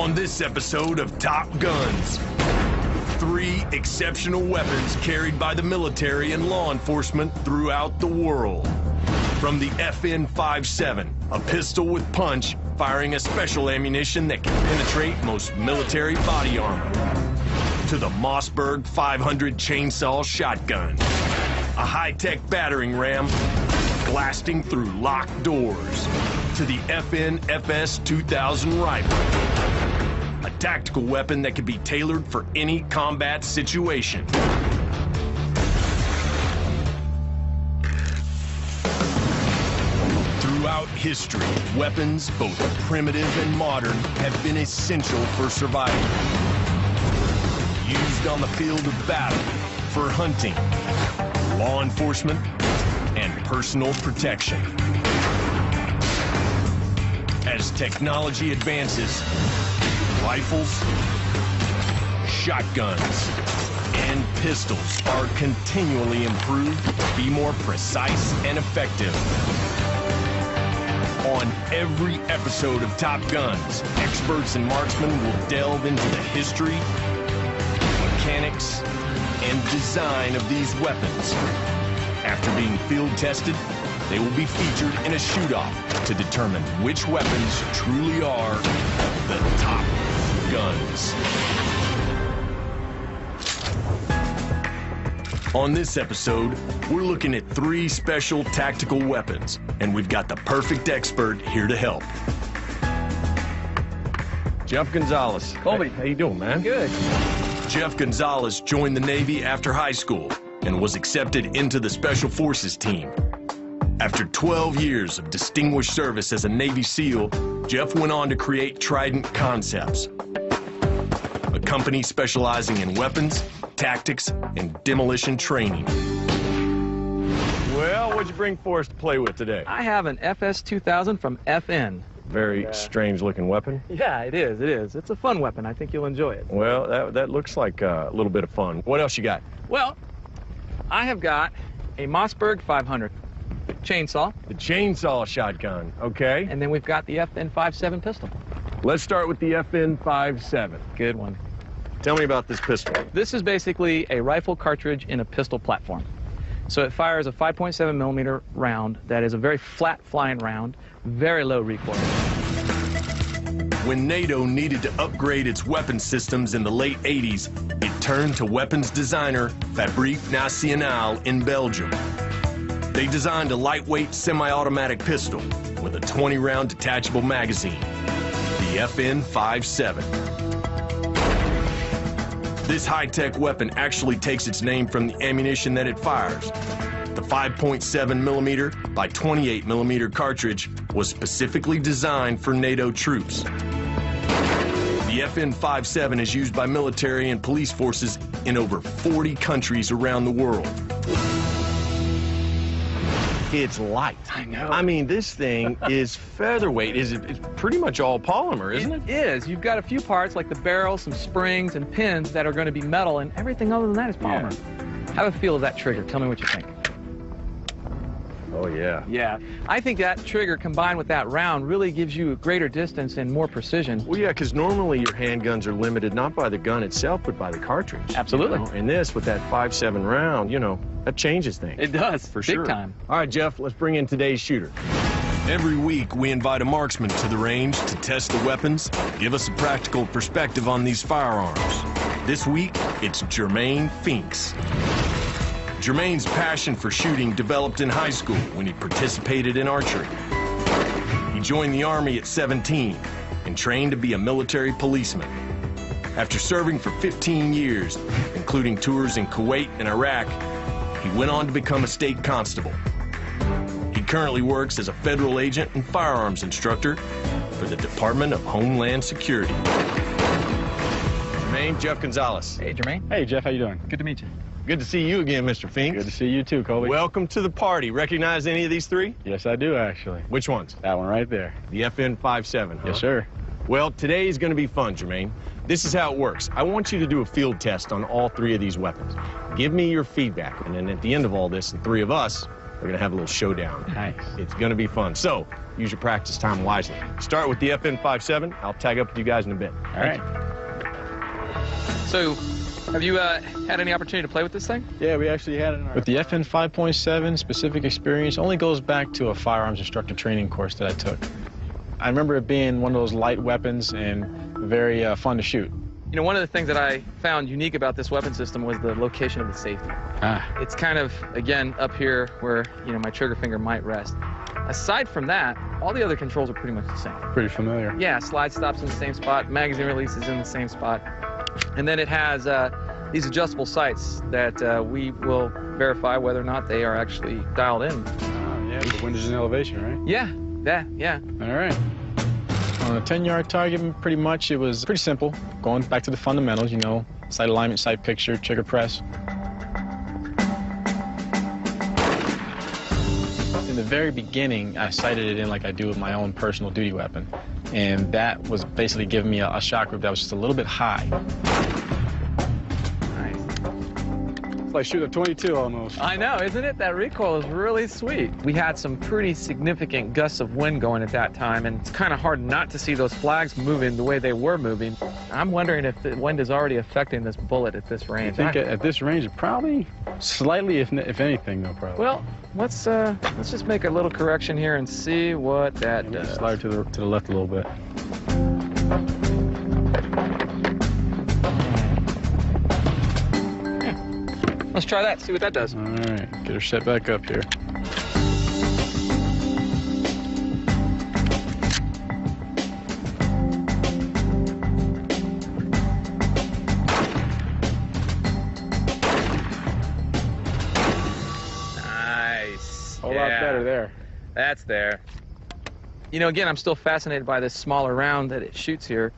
On this episode of Top Guns, 3 exceptional weapons carried by the military and law enforcement throughout the world. From the FN-57, a pistol with punch, firing a special ammunition that can penetrate most military body armor, to the Mossberg 500 chainsaw shotgun, a high-tech battering ram blasting through locked doors, to the FN-FS 2000 rifle, a tactical weapon that can be tailored for any combat situation. Throughout history, weapons, both primitive and modern, have been essential for survival. Used on the field of battle, for hunting, law enforcement, and personal protection. As technology advances, rifles, shotguns, and pistols are continually improved to be more precise and effective. On every episode of Top Guns, experts and marksmen will delve into the history, mechanics, and design of these weapons. After being field tested, they will be featured in a shoot-off to determine which weapons truly are the top guns. On this episode, we're looking at 3 special tactical weapons, and we've got the perfect expert here to help. Jeff Gonzalez. Colby. How you doing, man? Good. Jeff Gonzalez joined the Navy after high school and was accepted into the Special Forces team. After 12 years of distinguished service as a Navy SEAL, Jeff went on to create Trident Concepts, a company specializing in weapons, tactics, and demolition training. Well, what'd you bring for us to play with today? I have an FS 2000 from FN. Very strange-looking weapon. Yeah, it is. It is. It's a fun weapon. I think you'll enjoy it. Well, that looks like a little bit of fun. What else you got? Well, I have got a Mossberg 500 chainsaw. The chainsaw shotgun, okay. And then we've got the FN-57 pistol. Let's start with the FN-57. Good one. Tell me about this pistol. This is basically a rifle cartridge in a pistol platform. So it fires a 5.7 millimeter round that is a very flat flying round, very low recoil. When NATO needed to upgrade its weapon systems in the late 80s, it turned to weapons designer Fabrique Nationale in Belgium. They designed a lightweight semi-automatic pistol with a 20-round detachable magazine, the FN-57. This high-tech weapon actually takes its name from the ammunition that it fires. The 5.7 millimeter by 28 millimeter cartridge was specifically designed for NATO troops. The FN-57 is used by military and police forces in over 40 countries around the world. It's light. I know. I mean, this thing is featherweight. It's pretty much all polymer, isn't it? It is. You've got a few parts like the barrel, some springs, and pins that are going to be metal, and everything other than that is polymer. Yeah. Have a feel of that trigger. Tell me what you think. Oh, yeah. Yeah. I think that trigger combined with that round really gives you a greater distance and more precision. Well, yeah, because normally your handguns are limited not by the gun itself, but by the cartridge. Absolutely. You know? And this, with that 5.7 round, you know, that changes things. It does. For Big sure. time. All right, Jeff, let's bring in today's shooter. Every week, we invite a marksman to the range to test the weapons, give us a practical perspective on these firearms. This week, it's Jermaine Finks. Jermaine's passion for shooting developed in high school when he participated in archery. He joined the Army at 17 and trained to be a military policeman. After serving for 15 years, including tours in Kuwait and Iraq, he went on to become a state constable. He currently works as a federal agent and firearms instructor for the Department of Homeland Security. Jermaine, Jeff Gonzalez. Hey, Jermaine. Hey, Jeff, how you doing? Good to meet you. Good to see you again, Mr. Finks. Good to see you too, Colby. Welcome to the party. Recognize any of these 3? Yes, I do, actually. Which ones? That one right there. The FN-57, huh? Yes, sir. Well, today is going to be fun, Jermaine. This is how it works. I want you to do a field test on all 3 of these weapons. Give me your feedback, and then at the end of all this, the 3 of us We're going to have a little showdown. Nice. It's going to be fun. So use your practice time wisely. Start with the FN57. I'll tag up with you guys in a bit. All right. So, have you had any opportunity to play with this thing? Yeah, we actually had it in our... With the FN 5.7, specific experience only goes back to a firearms instructor training course that I took. I remember it being one of those light weapons and very fun to shoot. You know, one of the things that I found unique about this weapon system was the location of the safety. It's kind of, again, up here where, you know, my trigger finger might rest. Aside from that, all the other controls are pretty much the same. Pretty familiar. Yeah, slide stops in the same spot, magazine release is in the same spot. And then it has these adjustable sights that we will verify whether or not they are actually dialed in. Yeah, the wind is in elevation, right? Yeah. All right. On a 10-yard target, pretty much, it was pretty simple. Going back to the fundamentals, you know, sight alignment, sight picture, trigger press. In the very beginning, I sighted it in like I do with my own personal duty weapon. And that was basically giving me a shock group that was just a little bit high. It's like shooting a 22 almost. I know, isn't it? That recoil is really sweet. We had some pretty significant gusts of wind going at that time, and it's kind of hard not to see those flags moving the way they were moving. I'm wondering if the wind is already affecting this bullet at this range. I think at this range, probably slightly, if anything, though, probably. Well, let's just make a little correction here and see what that does. Slide to the left a little bit. Let's try that, see what that does. All right, get her set back up here. Nice. A whole lot better there. That's there. You know, again, I'm still fascinated by this smaller round that it shoots here.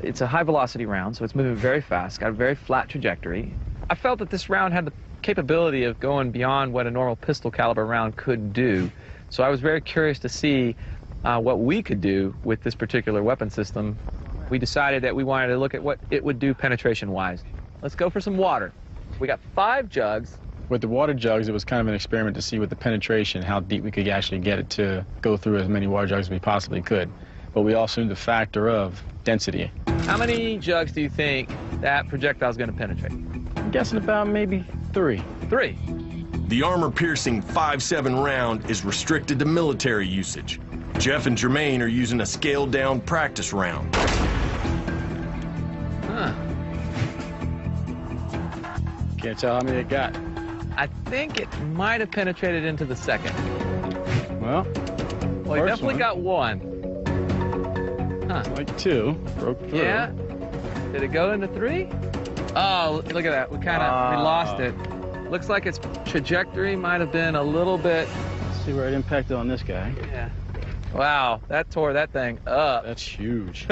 It's a high velocity round, so it's moving very fast, got a very flat trajectory. I felt that this round had the capability of going beyond what a normal pistol caliber round could do. So I was very curious to see what we could do with this particular weapon system. We decided that we wanted to look at what it would do penetration-wise. Let's go for some water. We got 5 jugs. With the water jugs, it was kind of an experiment to see with the penetration, how deep we could actually get it to go through as many water jugs as we possibly could. But we also knew the factor of density. How many jugs do you think that projectile is going to penetrate? I'm guessing about maybe 3. 3. The armor-piercing 5.7 round is restricted to military usage. Jeff and Jermaine are using a scaled-down practice round. Huh. Can't tell how many it got. I think it might have penetrated into the second. Well, it definitely got 1. Huh. Like 2. Broke through. Yeah. Did it go into 3? Oh, look at that. We lost it. Looks like its trajectory might have been a little bit... Let's see where it impacted on this guy. Yeah. Wow, that tore that thing up. That's huge.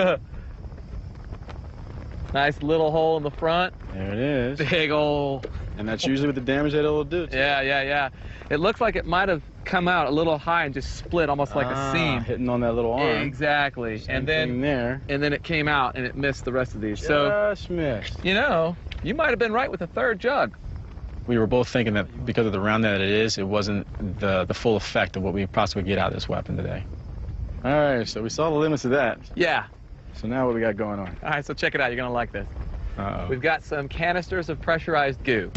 Nice little hole in the front. There it is. Big old... And that's usually what the damage that it'll do. Yeah. It looks like it might have come out a little high and just split almost like a seam. Hitting on that little arm. Exactly. Same thing there. And then it came out and it missed the rest of these. Just missed. You know, you might have been right with the 3rd jug. We were both thinking that because of the round that it is, it wasn't the full effect of what we possibly get out of this weapon today. All right, so we saw the limits of that. Yeah. So now what we got going on? All right, so check it out. You're going to like this. Uh-oh. We've got some canisters of pressurized goo.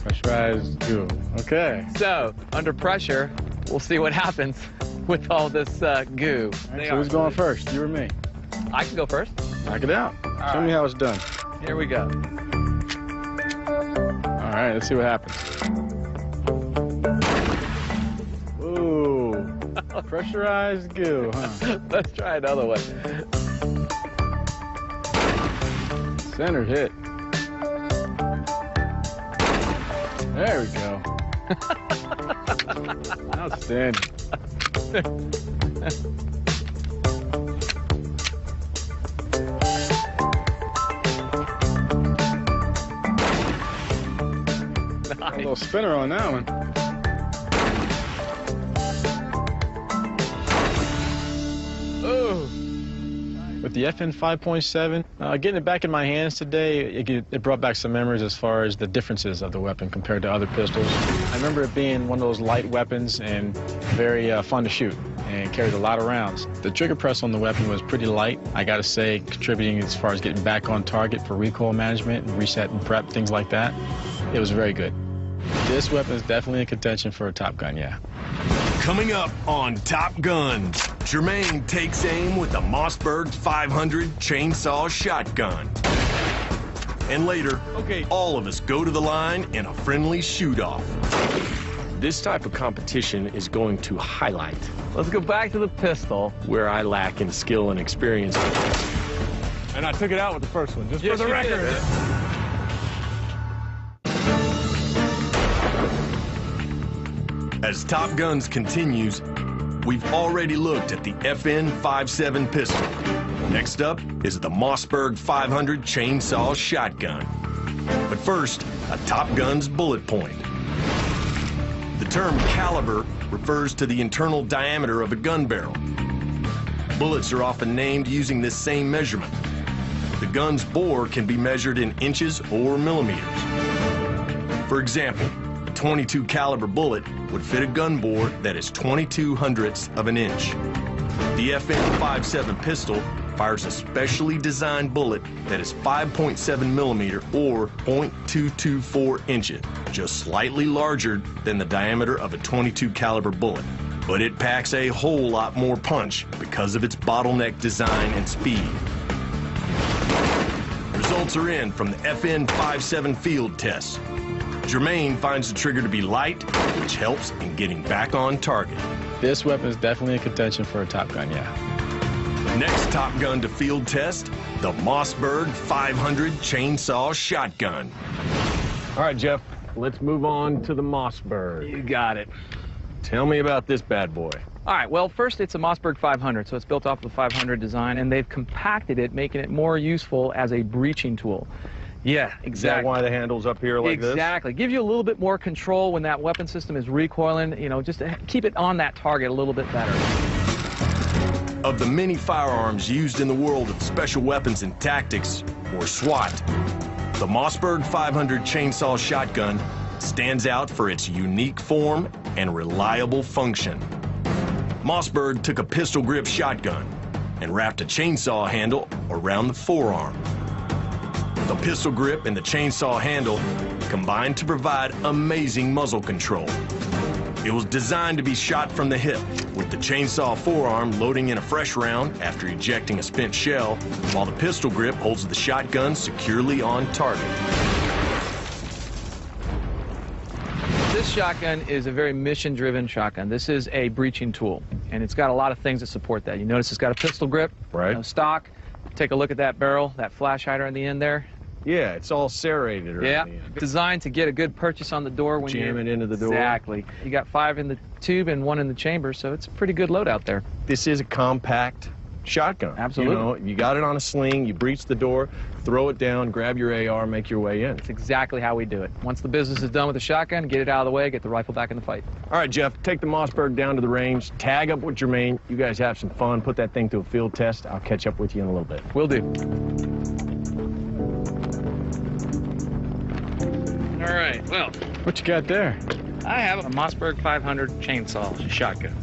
Pressurized goo. Okay. So, under pressure, we'll see what happens with all this goo. All right, so who's going first, you or me? I can go first. Knock it out. Show me how it's done. Here we go. All right, let's see what happens. Ooh. Pressurized goo, huh? Let's try another one. Center hit. There we go. Outstanding. Nice. A little spinner on that one. Ooh. With the FN 5.7, getting it back in my hands today, it brought back some memories as far as the differences of the weapon compared to other pistols. I remember it being one of those light weapons and very fun to shoot and carried a lot of rounds. The trigger press on the weapon was pretty light, I gotta say, contributing as far as getting back on target for recoil management and reset and prep, things like that. It was very good. This weapon is definitely in contention for a Top Gun, yeah. Coming up on Top Guns, Jermaine takes aim with the Mossberg 500 chainsaw shotgun. And later, all of us go to the line in a friendly shoot-off. This type of competition is going to highlight. Let's go back to the pistol. Where I lack in skill and experience. And I took it out with the first one, just Yes, for the you record. did. As Top Guns continues, we've already looked at the FN 5.7 pistol. Next up is the Mossberg 500 chainsaw shotgun. But first, a Top Gun's bullet point. The term caliber refers to the internal diameter of a gun barrel. Bullets are often named using this same measurement. The gun's bore can be measured in inches or millimeters. For example, a .22 caliber bullet would fit a gun bore that is 22 hundredths of an inch. The FN 5.7 pistol fires a specially designed bullet that is 5.7 millimeter or 0.224 inches, just slightly larger than the diameter of a .22 caliber bullet. But it packs a whole lot more punch because of its bottleneck design and speed. Results are in from the FN 5.7 field test. Jermaine finds the trigger to be light, which helps in getting back on target. This weapon is definitely in contention for a Top Gun, yeah. Next Top Gun to field test, the Mossberg 500 chainsaw shotgun. All right, Jeff, let's move on to the Mossberg. You got it. Tell me about this bad boy. All right, well, first it's a Mossberg 500, so it's built off the 500 design, and they've compacted it, making it more useful as a breaching tool. Yeah, exactly. Is that why the handle's up here like this? Exactly. Gives you a little bit more control when that weapon system is recoiling, you know, just to keep it on that target a little bit better. Of the many firearms used in the world of special weapons and tactics, or SWAT, the Mossberg 500 chainsaw shotgun stands out for its unique form and reliable function. Mossberg took a pistol grip shotgun and wrapped a chainsaw handle around the forearm. The pistol grip and the chainsaw handle combined to provide amazing muzzle control. It was designed to be shot from the hip, with the chainsaw forearm loading in a fresh round after ejecting a spent shell, while the pistol grip holds the shotgun securely on target. This shotgun is a very mission-driven shotgun. This is a breaching tool, and it's got a lot of things that support that. You notice it's got a pistol grip, Right. stock. Take a look at that barrel, that flash hider on the end there. Yeah, it's all serrated around Yeah, the end. designed to get a good purchase on the door when Jam you it into the door. Exactly. You got 5 in the tube and 1 in the chamber, so it's a pretty good load out there. This is a compact shotgun. Absolutely. You know, you got it on a sling, you breach the door, throw it down, grab your AR, make your way in. That's exactly how we do it. Once the business is done with the shotgun, get it out of the way, get the rifle back in the fight. All right, Jeff, take the Mossberg down to the range, tag up with Jermaine. You guys have some fun, put that thing to a field test. I'll catch up with you in a little bit. Will do. All right, well, What you got there? I have a Mossberg 500 chainsaw shotgun.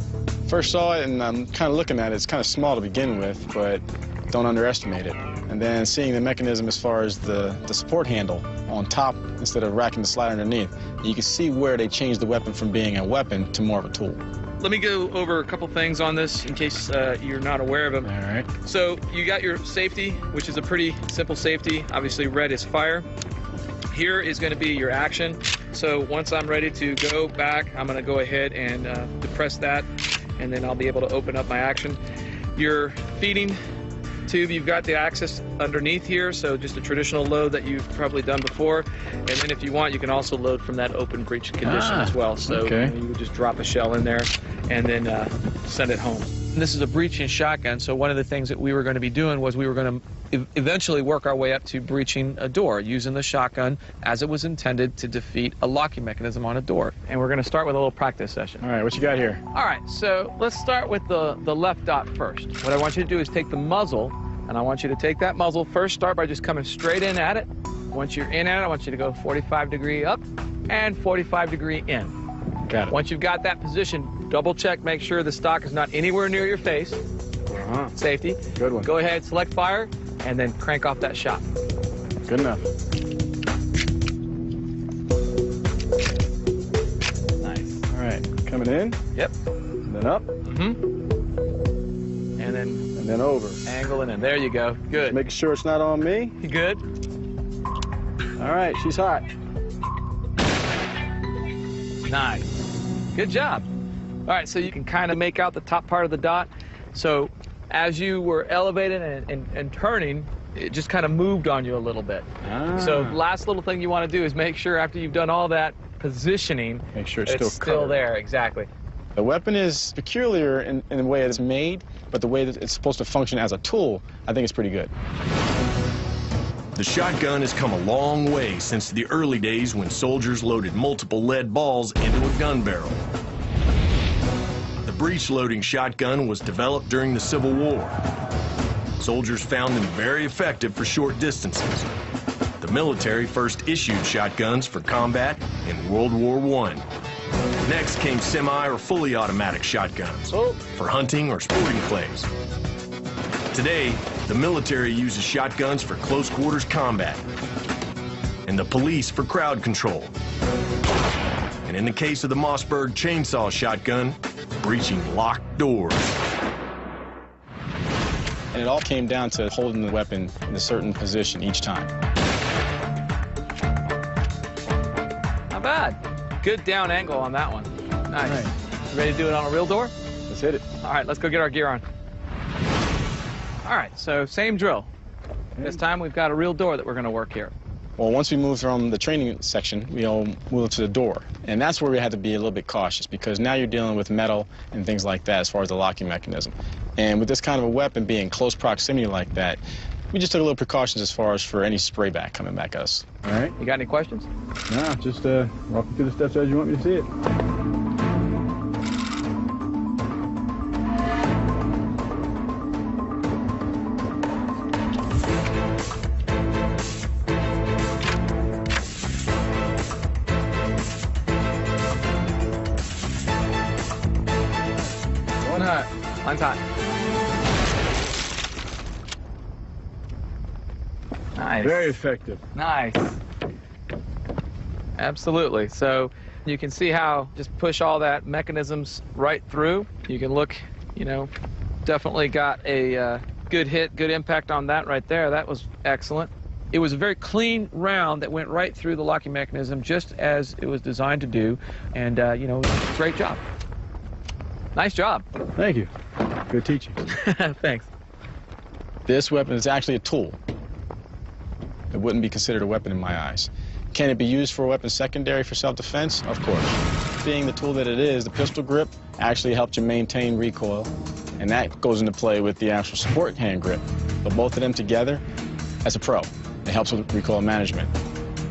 First saw it and I'm kind of looking at it. It's kind of small to begin with, but don't underestimate it. And then seeing the mechanism as far as the support handle on top instead of racking the slide underneath, you can see where they changed the weapon from being a weapon to more of a tool. Let me go over a couple things on this in case you're not aware of them. All right. So you got your safety, which is a pretty simple safety. Obviously, red is fire. Here is going to be your action. So once I'm ready to go back, I'm going to go ahead and depress that, and then I'll be able to open up my action. Your feeding tube, you've got the access underneath here, so just a traditional load that you've probably done before. And then if you want, you can also load from that open breech condition as well. So okay. you would just drop a shell in there and then send it home. And this is a breaching shotgun, so one of the things that we were going to be doing was we were going to eventually work our way up to breaching a door using the shotgun as it was intended to defeat a locking mechanism on a door. And we're going to start with a little practice session. All right, what you got here? All right, so let's start with the left dot first. What I want you to do is take the muzzle And I want you to take that muzzle first, start by just coming straight in at it. Once you're in at it, I want you to go 45-degree up and 45-degree in. Got it. Once you've got that position, double check, make sure the stock is not anywhere near your face. Safety. Good one. Go ahead, select fire, and then crank off that shot. Good enough. Nice. All right, coming in. Yep. And then up. And then over. angling, and there you go. Good. Making sure it's not on me. You good? All right, she's hot. Nice. Good job. All right, so you can kind of make out the top part of the dot. So as you were elevating and turning, it just kind of moved on you a little bit. So last little thing you want to do is make sure after you've done all that positioning, make sure it's still covered. There. Exactly. The weapon is peculiar in the way it's made, but the way that it's supposed to function as a tool, I think it's pretty good. The shotgun has come a long way since the early days when soldiers loaded multiple lead balls into a gun barrel. The breech-loading shotgun was developed during the Civil War. Soldiers found them very effective for short distances. The military first issued shotguns for combat in World War I. Next came semi or fully automatic shotguns for hunting or sporting clays. Today, the military uses shotguns for close quarters combat, and the police for crowd control. And in the case of the Mossberg chainsaw shotgun, breaching locked doors. And it all came down to holding the weapon in a certain position each time. Not bad. Good down angle on that one. Nice. Right. You ready to do it on a real door? Let's hit it. All right, let's go get our gear on. All right, so same drill. This time we've got a real door that we're going to work here. Well, once we moved from the training section, we all moved to the door. And that's where we had to be a little bit cautious, because now you're dealing with metal and things like that as far as the locking mechanism. And with this kind of a weapon being in close proximity like that, we just took a little precautions as far as for any spray back coming back at us. All right. You got any questions? No, just walk me through the steps as you want me to see it. One hot. Mine's hot. Nice. Very effective. Nice. Absolutely. So you can see how just push all that mechanisms right through. You can look, you know, definitely got a good hit, good impact on that right there. That was excellent. It was a very clean round that went right through the locking mechanism just as it was designed to do. And, you know, great job. Nice job. Thank you. Good teaching. Thanks. This weapon is actually a tool. It wouldn't be considered a weapon in my eyes. Can it be used for a weapon secondary for self-defense? Of course. Being the tool that it is, the pistol grip actually helped you maintain recoil, and that goes into play with the actual support hand grip. But both of them together, as a pro, it helps with recoil management.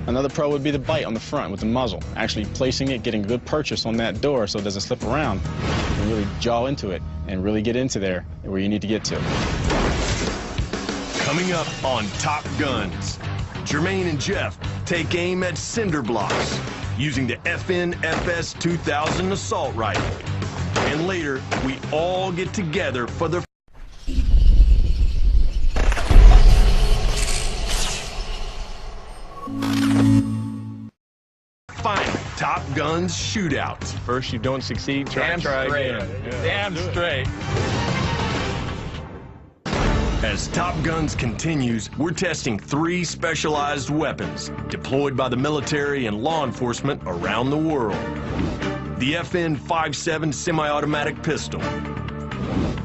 Another pro would be the bite on the front with the muzzle. Actually placing it, getting a good purchase on that door so it doesn't slip around. You can really jaw into it and really get into there where you need to get to. Coming up on Top Guns, Jermaine and Jeff take aim at cinder blocks using the FN FS 2000 assault rifle. And later, we all get together for the final Top Guns shootout. First you don't succeed, try again. Damn straight. As Top Guns continues, we're testing 3 specialized weapons deployed by the military and law enforcement around the world. The FN 5.7 semi-automatic pistol,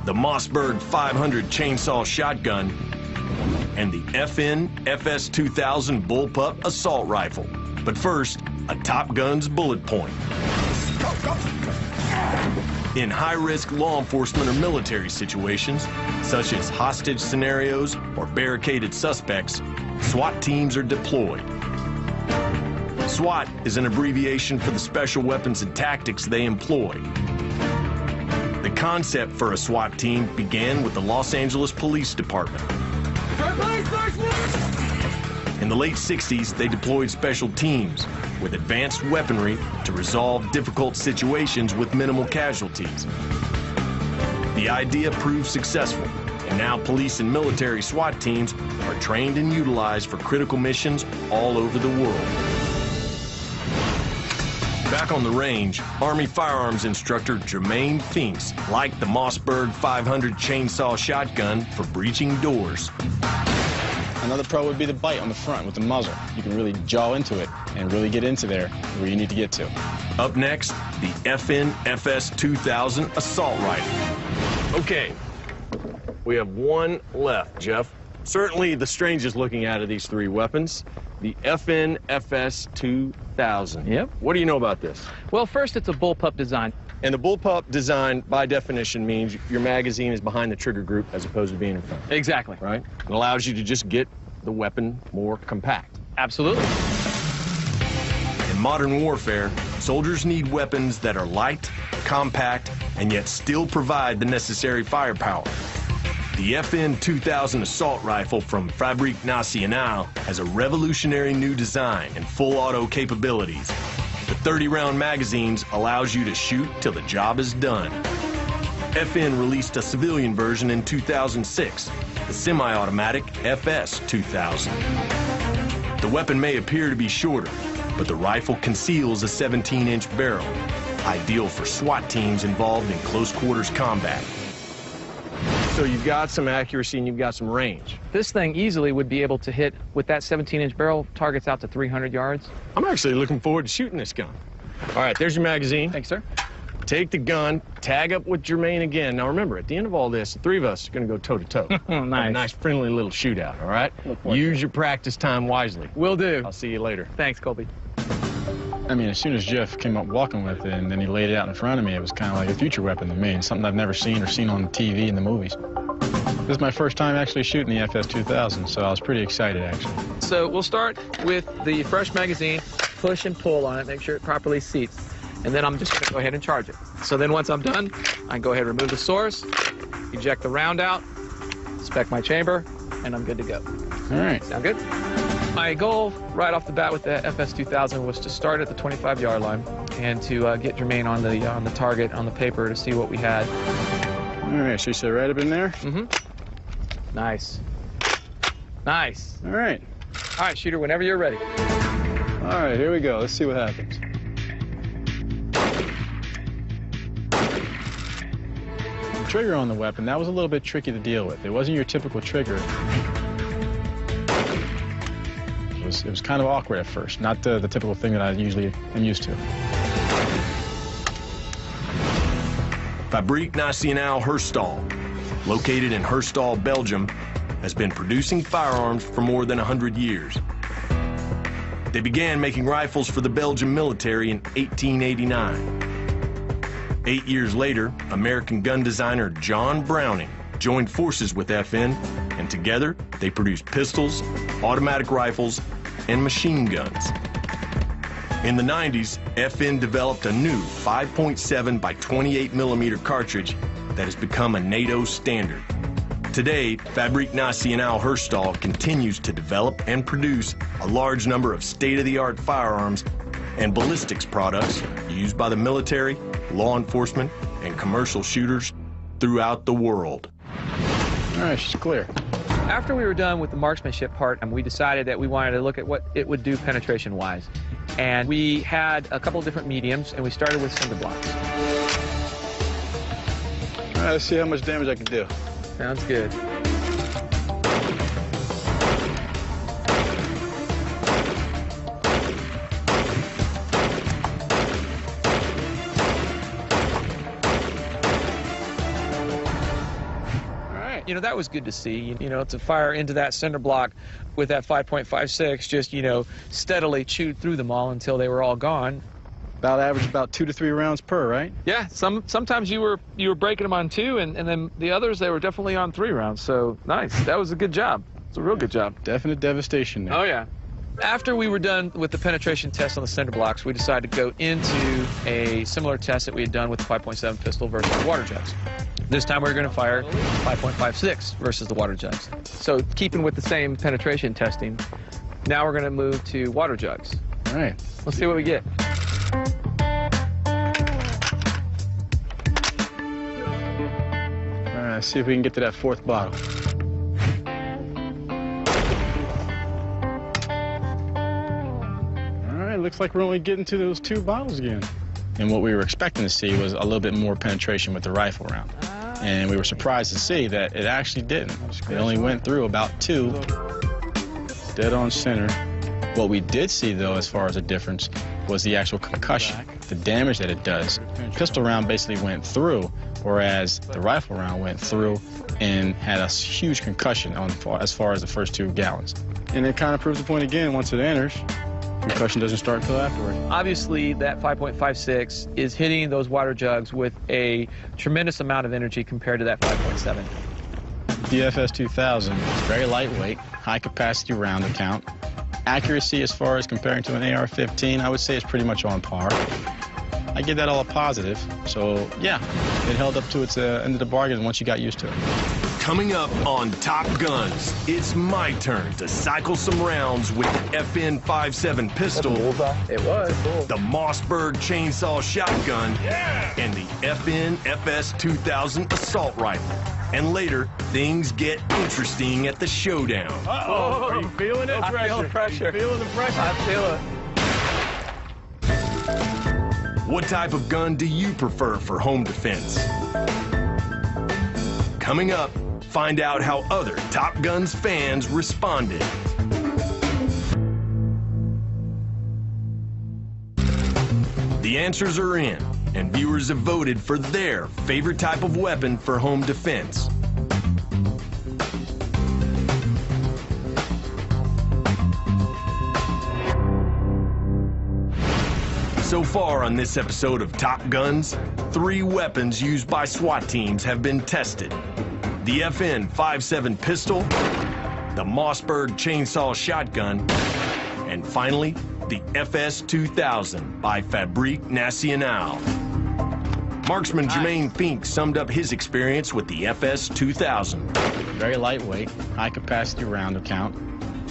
the Mossberg 500 chainsaw shotgun, and the FN FS 2000 bullpup assault rifle. But first, a Top Guns bullet point. In high-risk law enforcement or military situations, such as hostage scenarios or barricaded suspects, SWAT teams are deployed. SWAT is an abbreviation for the special weapons and tactics they employ. The concept for a SWAT team began with the Los Angeles Police Department. In the late 60s, they deployed special teams with advanced weaponry to resolve difficult situations with minimal casualties. The idea proved successful, and now police and military SWAT teams are trained and utilized for critical missions all over the world. Back on the range, Army firearms instructor Jermaine Finks liked the Mossberg 500 chainsaw shotgun for breaching doors. Another pro would be the bite on the front with the muzzle. You can really jaw into it and really get into there where you need to get to. Up next, the FN FS 2000 assault rifle. Okay, we have one left, Jeff. Certainly the strangest looking out of these three weapons, the FN FS 2000. Yep. What do you know about this? Well, first, it's a bullpup design. And the bullpup design, by definition, means your magazine is behind the trigger group as opposed to being in front. Exactly. Right? It allows you to just get the weapon more compact. Absolutely. In modern warfare, soldiers need weapons that are light, compact, and yet still provide the necessary firepower. The FN 2000 assault rifle from Fabrique Nationale has a revolutionary new design and full auto capabilities. The 30-round magazines allows you to shoot till the job is done. FN released a civilian version in 2006, the semi-automatic FS 2000. The weapon may appear to be shorter, but the rifle conceals a 17-inch barrel, ideal for SWAT teams involved in close quarters combat. So you've got some accuracy and you've got some range. This thing easily would be able to hit, with that 17-inch barrel, targets out to 300 yards. I'm actually looking forward to shooting this gun. All right, there's your magazine. Thanks, sir. Take the gun, tag up with Jermaine again. Now remember, at the end of all this, the three of us are going to go toe-to-toe. Nice. A nice, friendly little shootout, all right? Use your practice time wisely. Will do. I'll see you later. Thanks, Colby. I mean, as soon as Jeff came up walking with it and then he laid it out in front of me, it was kind of like a future weapon to me, and something I've never seen or seen on TV in the movies. This is my first time actually shooting the FS 2000, so I was pretty excited, actually. So we'll start with the fresh magazine, push and pull on it, make sure it properly seats, and then I'm just going to go ahead and charge it. So then once I'm done, I can go ahead and remove the source, eject the round out, spec my chamber, and I'm good to go. All right. Sound good? My goal right off the bat with the FS 2000 was to start at the 25-yard line and to get Jermaine on the target on the paper to see what we had. All right, so you sit right up in there? Mm-hmm. Nice. Nice. All right. All right, shooter, whenever you're ready. All right, here we go. Let's see what happens. The trigger on the weapon, that was a little bit tricky to deal with. It wasn't your typical trigger. It was kind of awkward at first, not the typical thing that I usually am used to. Fabrique Nationale Herstal, located in Herstal, Belgium, has been producing firearms for more than 100 years. They began making rifles for the Belgian military in 1889. 8 years later, American gun designer John Browning joined forces with FN, and together they produced pistols, automatic rifles, and machine guns. In the 90s, FN developed a new 5.7 by 28 millimeter cartridge that has become a NATO standard. Today, Fabrique Nationale Herstal continues to develop and produce a large number of state-of-the-art firearms and ballistics products used by the military, law enforcement, and commercial shooters throughout the world. All right, she's clear. After we were done with the marksmanship part, we decided that we wanted to look at what it would do penetration-wise. And we had a couple of different mediums, and we started with cinder blocks. All right, let's see how much damage I can do. Sounds good. You know, that was good to see, you know, to fire into that cinder block with that 5.56, just, you know, steadily chewed through them all until they were all gone. About average about 2 to 3 rounds per, right? Yeah, sometimes you were breaking them on 2, and then the others, they were definitely on 3 rounds, so nice. That was a good job. It's a real good job. Definite devastation there. Oh, yeah. After we were done with the penetration test on the cinder blocks, we decided to go into a similar test that we had done with the 5.7 pistol versus the water jugs. This time we're going to fire 5.56 versus the water jugs. So keeping with the same penetration testing, Now we're going to move to water jugs. All right. Let's see what we get. All right, let's see if we can get to that fourth bottle. All right, looks like we're only getting to those 2 bottles again. And what we were expecting to see was a little bit more penetration with the rifle round. And we were surprised to see that it actually didn't. It only went through about 2, dead on center. What we did see, though, as far as a difference, was the actual concussion, the damage that it does. Pistol round basically went through, whereas the rifle round went through and had a huge concussion as far as the first 2 gallons. And it kind of proves the point again, once it enters, concussion doesn't start until afterward. Obviously, that 5.56 is hitting those water jugs with a tremendous amount of energy compared to that 5.7. The FS2000 is very lightweight, high capacity round count. Accuracy as far as comparing to an AR-15, I would say is pretty much on par. I give that all a positive, so yeah, it held up to its end of the bargain once you got used to it. Coming up on Top Guns, it's my turn to cycle some rounds with the FN57 pistol, It was cool. the Mossberg chainsaw shotgun, and the FN FS2000 assault rifle. And later, things get interesting at the showdown. Uh-oh, are you feeling it? I feel the pressure. Feeling the pressure? I feel it. What type of gun do you prefer for home defense? Coming up, find out how other Top Guns fans responded. The answers are in, and viewers have voted for their favorite type of weapon for home defense. So far on this episode of Top Guns, 3 weapons used by SWAT teams have been tested. The FN57 pistol, the Mossberg chainsaw shotgun, and finally, the FS2000 by Fabrique Nationale. Marksman Jermaine Fink summed up his experience with the FS2000. Very lightweight, high capacity round count.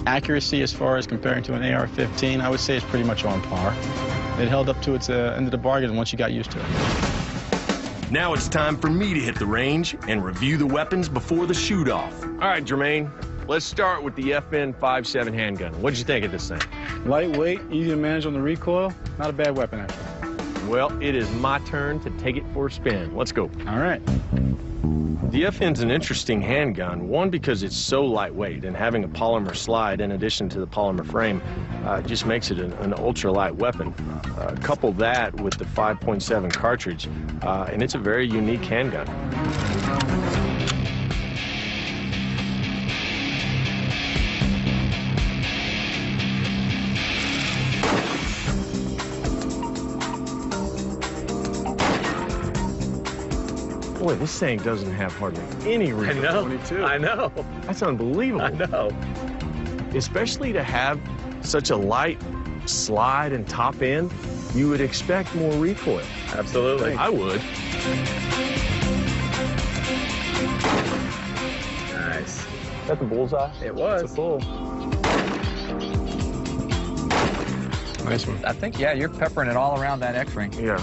Accuracy as far as comparing to an AR-15, I would say is pretty much on par. It held up to its end of the bargain once you got used to it. Now it's time for me to hit the range and review the weapons before the shoot-off. All right, Jermaine, let's start with the FN57 handgun. What'd you think of this thing? Lightweight, easy to manage on the recoil. Not a bad weapon, actually. Well, it is my turn to take it for a spin. Let's go. All right. The FN's an interesting handgun, one, because it's so lightweight, and having a polymer slide in addition to the polymer frame just makes it an ultra-light weapon. Couple that with the 5.7 cartridge, and it's a very unique handgun. Boy, this thing doesn't have hardly any recoil. I know. 22. I know. That's unbelievable. I know. Especially to have such a light slide and top end, you would expect more recoil. Absolutely. I would. Nice. Is that the bullseye? It was. It's a bull. Nice one. I think, yeah, you're peppering it all around that X-ring. Yeah.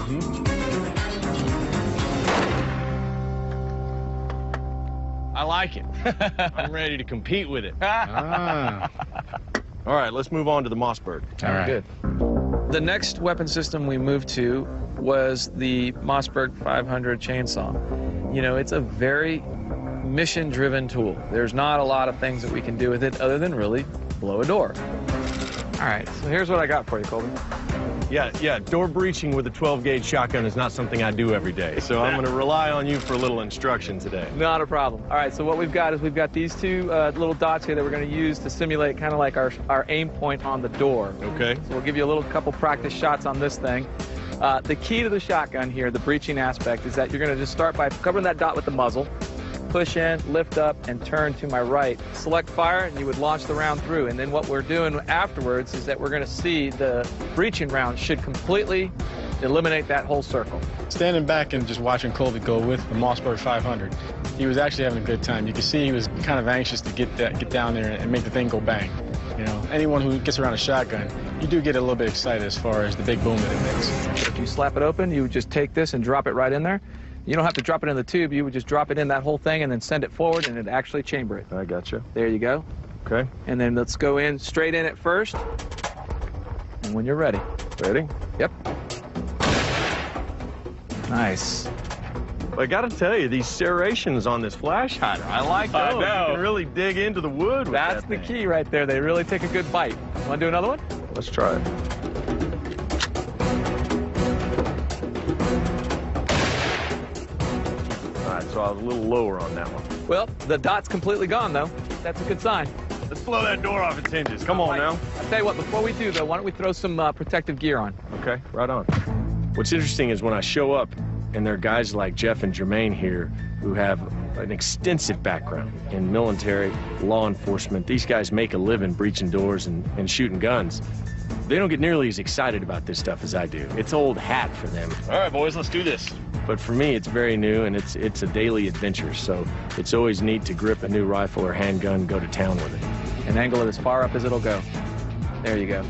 I like it. I'm ready to compete with it. Ah. All right, let's move on to the Mossberg. All right. Good. The next weapon system we moved to was the Mossberg 500 chainsaw. You know, it's a very mission-driven tool. There's not a lot of things that we can do with it other than really blow a door. All right, so here's what I got for you, Colby. Yeah, door breaching with a 12-gauge shotgun is not something I do every day, so I'm going to rely on you for a little instruction today. Not a problem. All right, so what we've got is we've got these 2 little dots here that we're going to use to simulate kind of like our aim point on the door. Okay. So we'll give you a couple practice shots on this thing. The key to the shotgun here, the breaching aspect, is that you're going to just start by covering that dot with the muzzle, push in, lift up, and turn to my right. Select fire, and you would launch the round through. And then what we're doing afterwards is that we're going to see the breaching round should completely eliminate that whole circle. Standing back and just watching Colby go with the Mossberg 500, he was actually having a good time. You could see he was kind of anxious to get down there and make the thing go bang. You know, anyone who gets around a shotgun, you do get a little bit excited as far as the big boom that it makes. If you slap it open, you would just take this and drop it right in there. You don't have to drop it in the tube. You would just drop it in that whole thing and then send it forward, and it'd actually chamber it. I gotcha. There you go. Okay. And then let's go in straight in at first. And when you're ready. Ready? Yep. Nice. Well, I gotta tell you, these serrations on this flash hider, I like those. I know. You can really dig into the wood with That's that the thing. key right there. They really take a good bite. Want to do another one? Let's try it. All right, so I was a little lower on that one. Well, the dot's completely gone, though. That's a good sign. Let's blow that door off its hinges. Come on now. I'll tell you what, before we do, though, why don't we throw some protective gear on? Okay, right on. What's interesting is when I show up, and there are guys like Jeff and Jermaine here who have an extensive background in military, law enforcement. These guys make a living breaching doors and shooting guns. They don't get nearly as excited about this stuff as I do. It's old hat for them. All right, boys, let's do this. But for me, it's very new, and it's a daily adventure, so it's always neat to grip a new rifle or handgun and go to town with it. And angle it as far up as it'll go. There you go.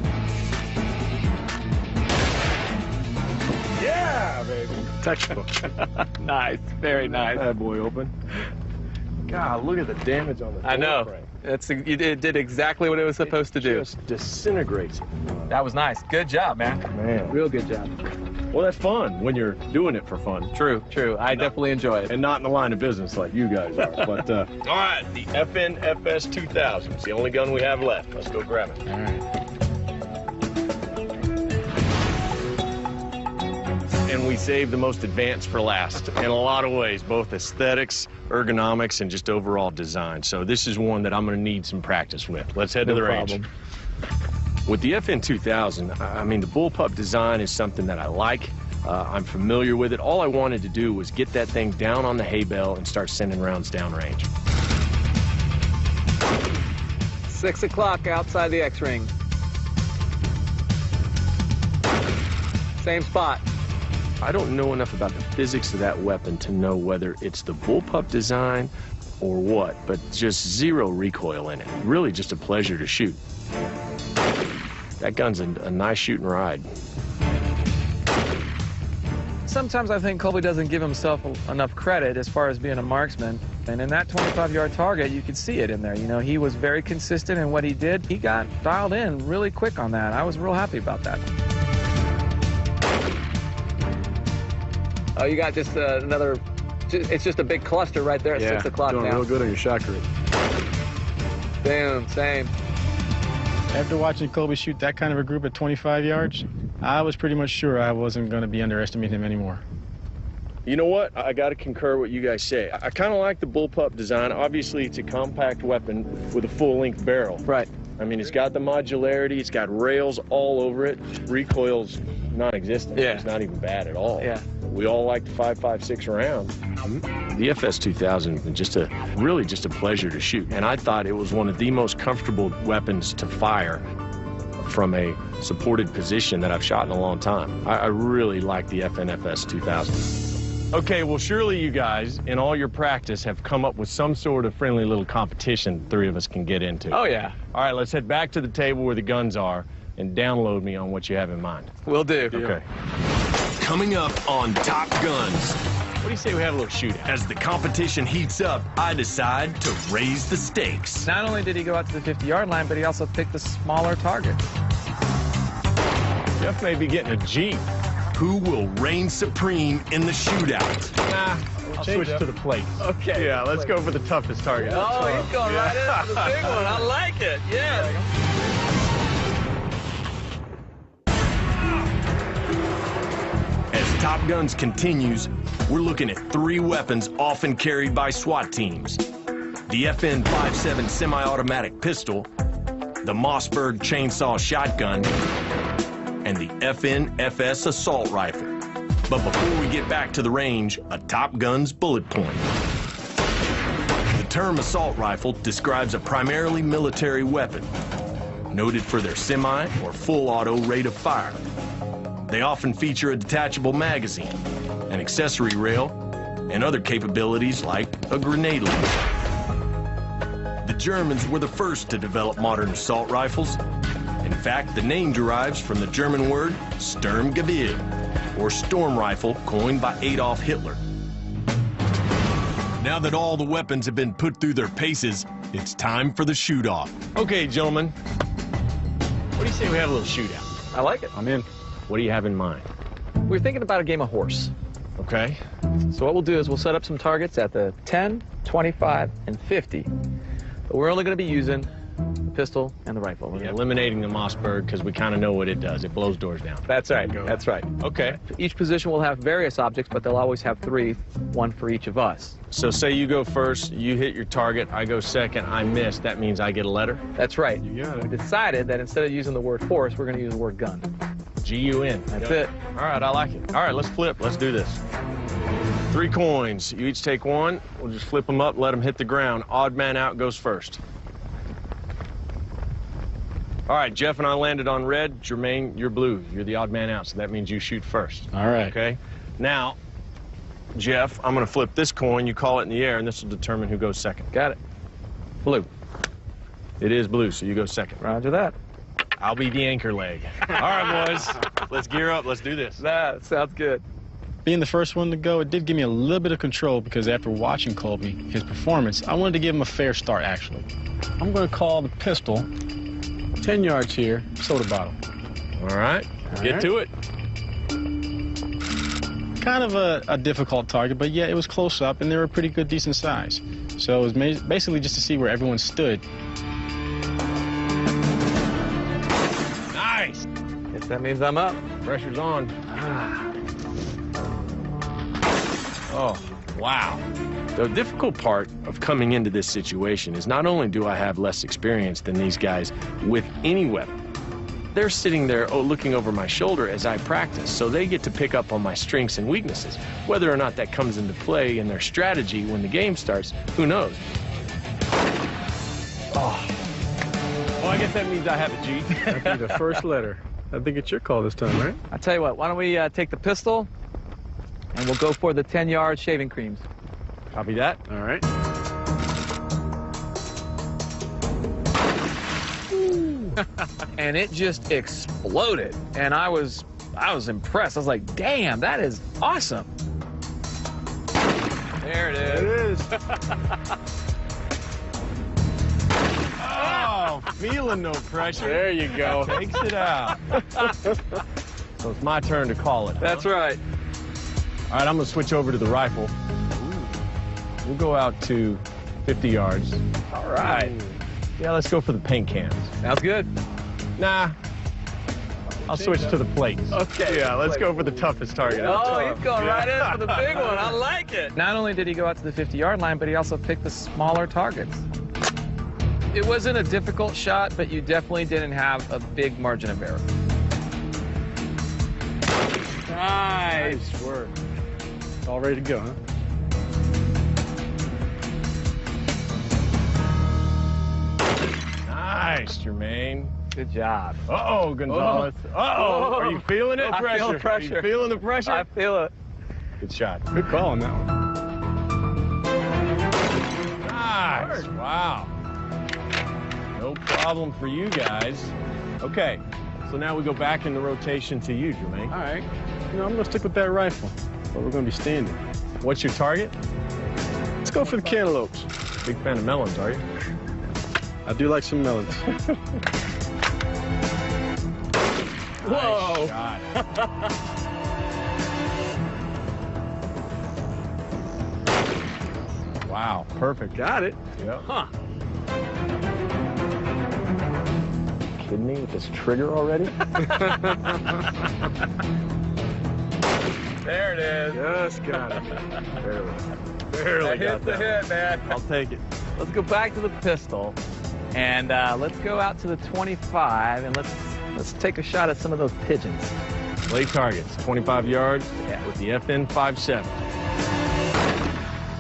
Yeah, baby. Textbook. Nice. Very nice. Bad boy open. God, look at the damage on the I know. door frame. It did exactly what it was supposed to do. Just disintegrates. That was nice. Good job, man. Man. Real good job. Well, that's fun when you're doing it for fun. True, true. I definitely enjoy it. And not in the line of business like you guys are. But, all right, the FNFS 2000. It's the only gun we have left. Let's go grab it. All right. And we saved the most advanced for last in a lot of ways, both aesthetics, ergonomics, and just overall design. So this is one that I'm going to need some practice with. Let's head to the range. With the FN 2000, I mean, the bullpup design is something that I like. I'm familiar with it. All I wanted to do was get that thing down on the hay bale and start sending rounds downrange. 6 o'clock outside the X-ring. Same spot. I don't know enough about the physics of that weapon to know whether it's the bullpup design or what, but just zero recoil in it. Really just a pleasure to shoot. That gun's a nice shooting ride. Sometimes I think Colby doesn't give himself enough credit as far as being a marksman. And in that 25-yard target, you could see it in there. You know, he was very consistent in what he did. He got dialed in really quick on that. I was real happy about that. Oh, you got just another, it's just a big cluster right there at 6 o'clock now. Doing real good on your shot group. Boom, same. After watching Colby shoot that kind of a group at 25 yards, I was pretty much sure I wasn't going to be underestimating him anymore. You know what? I got to concur what you guys say. I kind of like the bullpup design. Obviously, it's a compact weapon with a full-length barrel. Right. I mean, it's got the modularity. It's got rails all over it. Recoil's non-existent. Yeah. It's not even bad at all. Yeah. We all like the 5.56 round. The FS 2000 was really just a pleasure to shoot. And I thought it was one of the most comfortable weapons to fire from a supported position that I've shot in a long time. I really like the FNFS 2000. Okay, well, surely you guys, in all your practice, have come up with some sort of friendly little competition the three of us can get into. Oh, yeah. All right, let's head back to the table where the guns are and download me on what you have in mind. Will do. Okay. Coming up on Top Guns. What do you say we have a little shootout? As the competition heats up, I decide to raise the stakes. Not only did he go out to the 50-yard line, but he also picked the smaller targets. Jeff may be getting a Jeep. Who will reign supreme in the shootout? Nah, I'll switch to the plate. Okay. Yeah, let's go for the toughest target. Oh, he's going right into the big one. I like it. Yes. As Top Guns continues, we're looking at 3 weapons often carried by SWAT teams. The FN-57 semi-automatic pistol, the Mossberg chainsaw shotgun, and the FN-FS assault rifle. But before we get back to the range, a Top Gun's bullet point. The term assault rifle describes a primarily military weapon, noted for their semi or full auto rate of fire. They often feature a detachable magazine, an accessory rail, and other capabilities like a grenade launcher. The Germans were the first to develop modern assault rifles. In fact, the name derives from the German word Sturmgewehr, or storm rifle, coined by Adolf Hitler. Now that all the weapons have been put through their paces, it's time for the shoot-off. Okay, gentlemen. What do you say we have a little shootout? I like it. I'm in. What do you have in mind? We're thinking about a game of horse. Okay. So what we'll do is we'll set up some targets at the 10, 25, and 50. But we're only going to be using the pistol and the rifle. Yeah, eliminating the Mossberg because we kind of know what it does. It blows doors down. That's right. That's right. Okay. Each position will have various objects, but they'll always have 3, 1 for each of us. So say you go first, you hit your target, I go second, I miss. That means I get a letter? That's right. You got it. We decided that instead of using the word horse, we're going to use the word gun. G-U-N. That's it. All right, I like it. All right, let's flip. Let's do this. 3 coins. You each take 1. We'll just flip them up, let them hit the ground. Odd man out goes first. All right, Jeff and I landed on red. Jermaine, you're blue. You're the odd man out, so that means you shoot first. All right. Okay? Now, Jeff, I'm going to flip this coin. You call it in the air, and this will determine who goes second. Got it. Blue. It is blue, so you go second. Roger that. I'll be the anchor leg. All right, boys. Let's gear up. Let's do this. That sounds good. Being the first one to go, it did give me a little bit of control because after watching Colby, his performance, I wanted to give him a fair start, actually. I'm going to call the pistol 10 yards here, soda bottle. All right. Get to it. Kind of a difficult target, but yeah, it was close up, and they were a pretty good, decent size. So it was basically just to see where everyone stood. Nice. Guess that means I'm up. Pressure's on. Oh, wow. The difficult part of coming into this situation is not only do I have less experience than these guys with any weapon, they're sitting there looking over my shoulder as I practice, so they get to pick up on my strengths and weaknesses. Whether or not that comes into play in their strategy when the game starts, who knows? Oh. Well, I guess that means I have a G. That'd be the first letter. I think it's your call this time, right? I'll tell you what, why don't we take the pistol, and we'll go for the 10-yard shaving creams. Copy that. All right. And it just exploded. And I was impressed. I was like, damn, that is awesome. There it is. It is. Oh, feeling no pressure. There you go. Takes it out. So it's my turn to call it. That's right. All right, I'm going to switch over to the rifle. We'll go out to 50 yards. All right. Yeah, let's go for the paint cans. Sounds good. Nah, I'll switch to the plates. Okay. Yeah, let's go for the toughest target. Oh, he's going right in for the big one. I like it. Not only did he go out to the 50-yard line, but he also picked the smaller targets. It wasn't a difficult shot, but you definitely didn't have a big margin of error. Nice work. It's all ready to go, huh? Nice, Jermaine. Good job. Uh-oh, Gonzalez. Uh-oh. Are you feeling it? I feel the pressure. Are you feeling the pressure? I feel it. Good shot. Good call on that one. Nice. Wow. No problem for you guys. Okay, so now we go back in the rotation to you, Jermaine. All right. You know, I'm going to stick with that rifle, but we're going to be standing. What's your target? Let's go for the cantaloupes. Big fan of melons, are you? I do like some melons. Whoa. Nice shot. Wow, perfect. Got it. Yep. Huh. Kidding me with this trigger already? There it is. Just got it. Barely. That Barely got hit the that. hit, man. I'll take it. Let's go back to the pistol, and let's go out to the 25, and let's take a shot at some of those pigeons. Play targets, 25 yards Yeah. with the FN 5.7.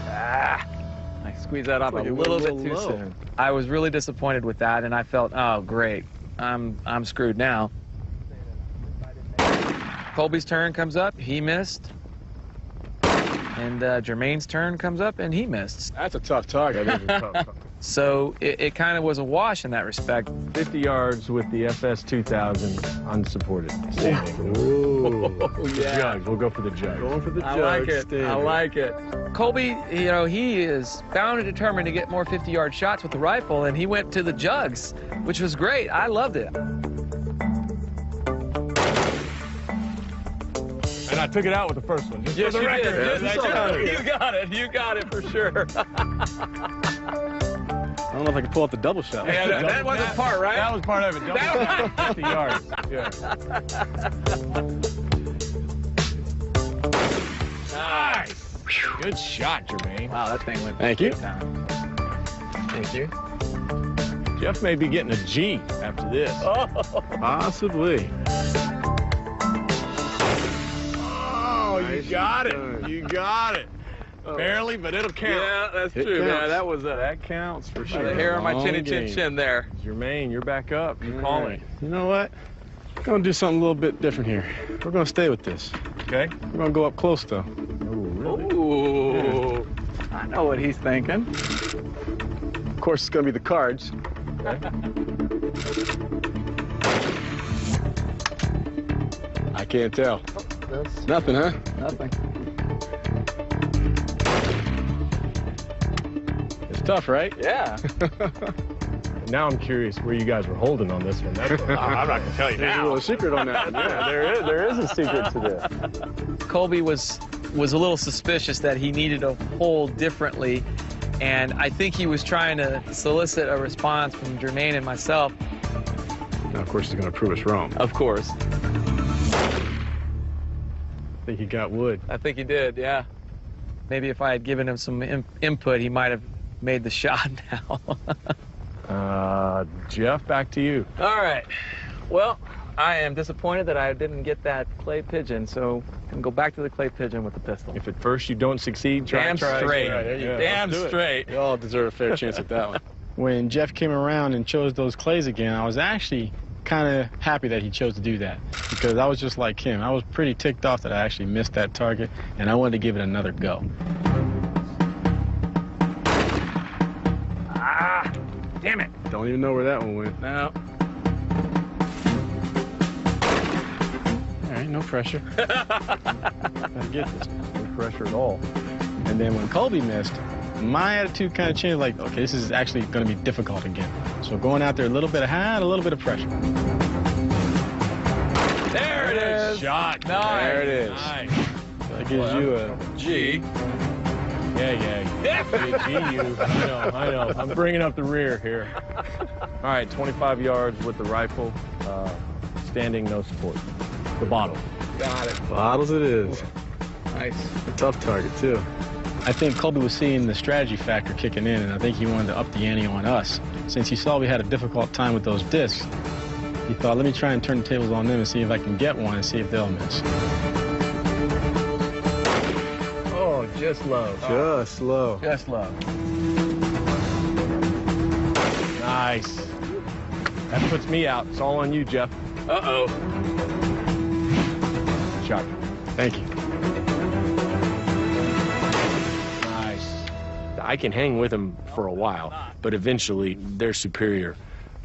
Ah, I squeezed that off a Like it little went a bit too little low. soon. I was really disappointed with that, and I felt, oh, great, I'm screwed now. Colby's turn comes up, he missed. And Jermaine's turn comes up, and he missed. That's a tough target. That is a tough. So it kind of was a wash in that respect. 50 yards with the FS 2000 unsupported. Standing. Ooh. The jugs. We'll go for the jugs. Going for the I jug. like it. Standing. I like it. Colby, you know, he is bound and determined to get more 50-yard shots with the rifle, and he went to the jugs, which was great. I loved it. And I took it out with the first one. Just Yes, for the you record. did. Just Yes, so you got it. You got it for sure. I don't know if I can pull up the double shot. Yeah, that wasn't part, right? That was part of it. Double shot, 50 yards. Yeah. Nice. Good shot, Jermaine. Wow, that thing went. Thank you. down. Thank you. Jeff may be getting a G after this. Possibly. Oh, you got it. You got it. Barely, but it'll count. Yeah, that's It true, man. counts. That counts for sure. By The hair on my long chinny game. chin there. Jermaine, you're back up. You call it. You know what? We're going to do something a little bit different here. We're going to stay with this. Okay. We're going to go up close, though. Ooh. I know what he's thinking. Of course, it's going to be the cards. I can't tell. Nothing, huh? Nothing. It's tough, right? Yeah. Now I'm curious where you guys were holding on this one. That's what I'm not going to tell you There's a little secret on that one. Yeah, there is a secret to this. Colby was a little suspicious that he needed to hold differently, and I think he was trying to solicit a response from Jermaine and myself. Now, of course, he's going to prove us wrong. Of course. I think he got wood. I think he did, yeah. Maybe if I had given him some input, he might have made the shot now. Jeff, back to you. All right. Well, I am disappointed that I didn't get that clay pigeon, so I can go back to the clay pigeon with the pistol. If at first you don't succeed, try Damn try straight. again. There you go. Damn Let's do it. straight. We all deserve a fair chance at that one. When Jeff came around and chose those clays again, I was actually kind of happy that he chose to do that, because I was just like him. I was pretty ticked off that I actually missed that target, and I wanted to give it another go. Ah, damn it. Don't even know where that one went. No. All right, no pressure. Gotta get this. No pressure at all. And then when Colby missed, my attitude kind of changed, like, okay, this is actually going to be difficult again. So going out there, a little bit of high, a little bit of pressure. There it is. Shot. Nice. There it is. Nice. That gives you a... G. Yeah. G, you. I know. I'm bringing up the rear here. All right, 25 yards with the rifle. Standing, no support. The bottle. Got it. Bottles it is. Nice. A tough target, too. I think Colby was seeing the strategy factor kicking in, and I think he wanted to up the ante on us. Since he saw we had a difficult time with those discs, he thought, let me try and turn the tables on them and see if I can get one and see if they'll miss. Oh, just low. Just low. Just love. Nice. That puts me out. It's all on you, Jeff. Uh-oh. Shot. Thank you. Nice. I can hang with them for a while, but eventually their superior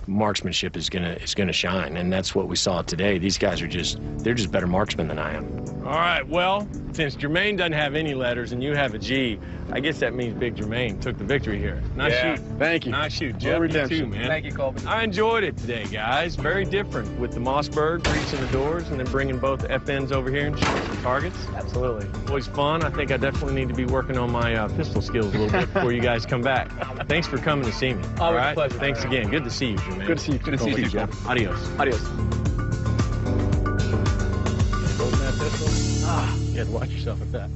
marksmanship is gonna shine, and that's what we saw today. These guys are they're just better marksmen than I am. All right, well, since Jermaine doesn't have any letters and you have a G, I guess that means Big Jermaine took the victory here. Nice Yeah. shoot. Thank you. Nice shoot, No Jeff. You redemption. too, man. Thank you, Colby. I enjoyed it today, guys. Very different with the Mossberg reaching the doors and then bringing both FNs over here and shooting some targets. Absolutely. Always fun. I think I definitely need to be working on my pistol skills a little bit before you guys come back. Thanks for coming to see me. All Always a right? pleasure. Thanks again. Good to see you, Jermaine. Good to see you. Good to see you, Jeff. Adios. Adios. Holding that pistol? You had to watch yourself with that.